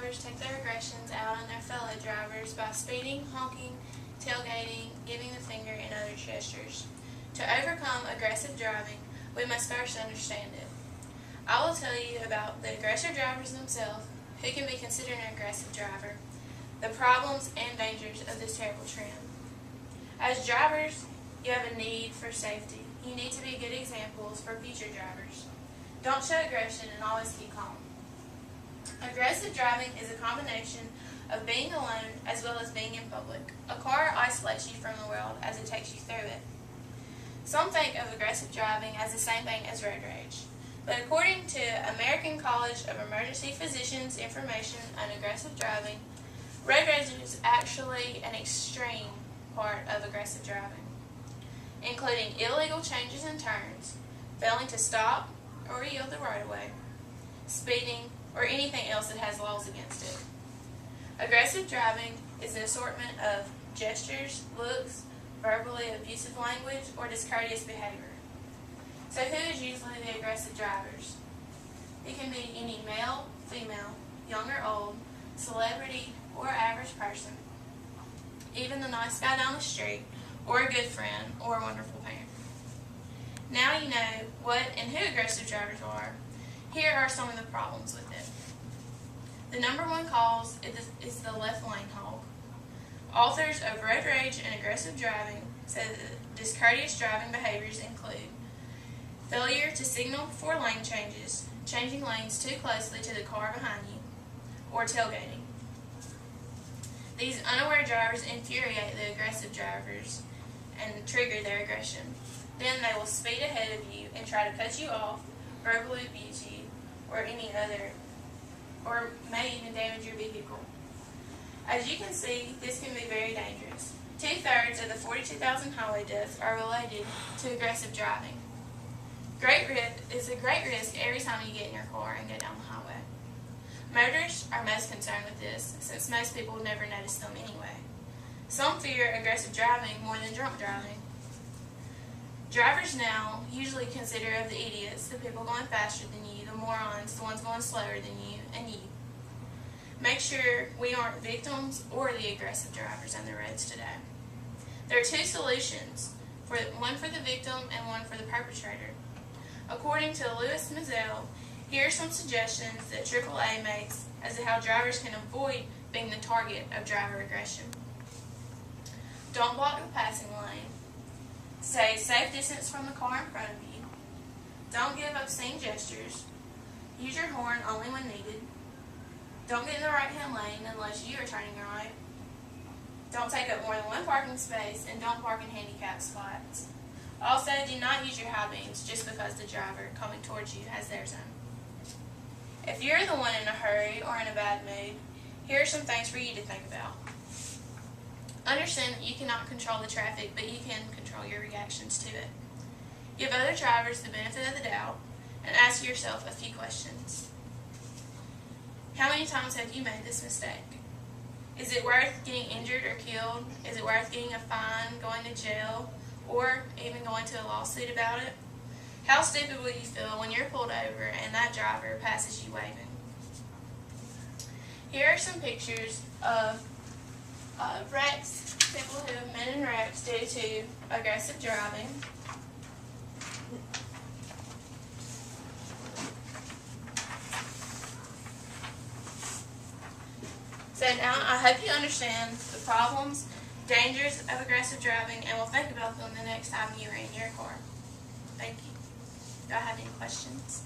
drivers take their aggressions out on their fellow drivers by speeding, honking, tailgating, giving the finger, and other gestures. To overcome aggressive driving, we must first understand it. I will tell you about the aggressive drivers themselves, who can be considered an aggressive driver, the problems and dangers of this terrible trend. As drivers, you have a need for safety. You need to be good examples for future drivers. Don't show aggression and always keep calm. Aggressive driving is a combination of being alone as well as being in public. A car isolates you from the world as it takes you through it. Some think of aggressive driving as the same thing as road rage. But according to American College of Emergency Physicians information on aggressive driving, road rage is actually an extreme part of aggressive driving, including illegal changes and turns, failing to stop or yield the right of way, speeding, or anything else that has laws against it. Aggressive driving is an assortment of gestures, looks, verbally abusive language, or discourteous behavior. So who is usually the aggressive drivers? It can be any male, female, young or old, celebrity, or average person, even the nice guy down the street, or a good friend, or a wonderful parent. Now you know what and who aggressive drivers are. Here are some of the problems with it. The number one cause is the left lane hog. Authors of Road Rage and Aggressive Driving say that discourteous driving behaviors include failure to signal before lane changes, changing lanes too closely to the car behind you, or tailgating. These unaware drivers infuriate the aggressive drivers and trigger their aggression. Then they will speed ahead of you and try to cut you off, verbally abuse you, or may even damage your vehicle. As you can see, this can be very dangerous. 2/3 of the 42,000 highway deaths are related to aggressive driving. It's a great risk every time you get in your car and go down the highway. Motorists are most concerned with this, since most people would never notice them anyway. Some fear aggressive driving more than drunk driving. Drivers now usually consider of the idiots, the people going faster than you, the morons, the ones going slower than you, and you. Make sure we aren't victims or the aggressive drivers on the roads today. There are two solutions, one for the victim and one for the perpetrator. According to Louis Mizell, here are some suggestions that AAA makes as to how drivers can avoid being the target of driver aggression. Don't block the passing lane. Stay a safe distance from the car in front of you. Don't give obscene gestures. Use your horn only when needed. Don't get in the right-hand lane unless you are turning right. Don't take up more than one parking space, and don't park in handicapped spots. Also, do not use your high beams just because the driver coming towards you has theirs on. If you're the one in a hurry or in a bad mood, here are some things for you to think about. Understand that you cannot control the traffic, but you can control your reactions to it. Give other drivers the benefit of the doubt, and ask yourself a few questions. How many times have you made this mistake? Is it worth getting injured or killed? Is it worth getting a fine, going to jail, or even going to a lawsuit about it? How stupid will you feel when you're pulled over and that driver passes you waving? Here are some pictures of wrecks, people who have been in wrecks due to aggressive driving. So now I hope you understand the problems, dangers of aggressive driving, and will think about them the next time you are in your car. Thank you. Do I have any questions?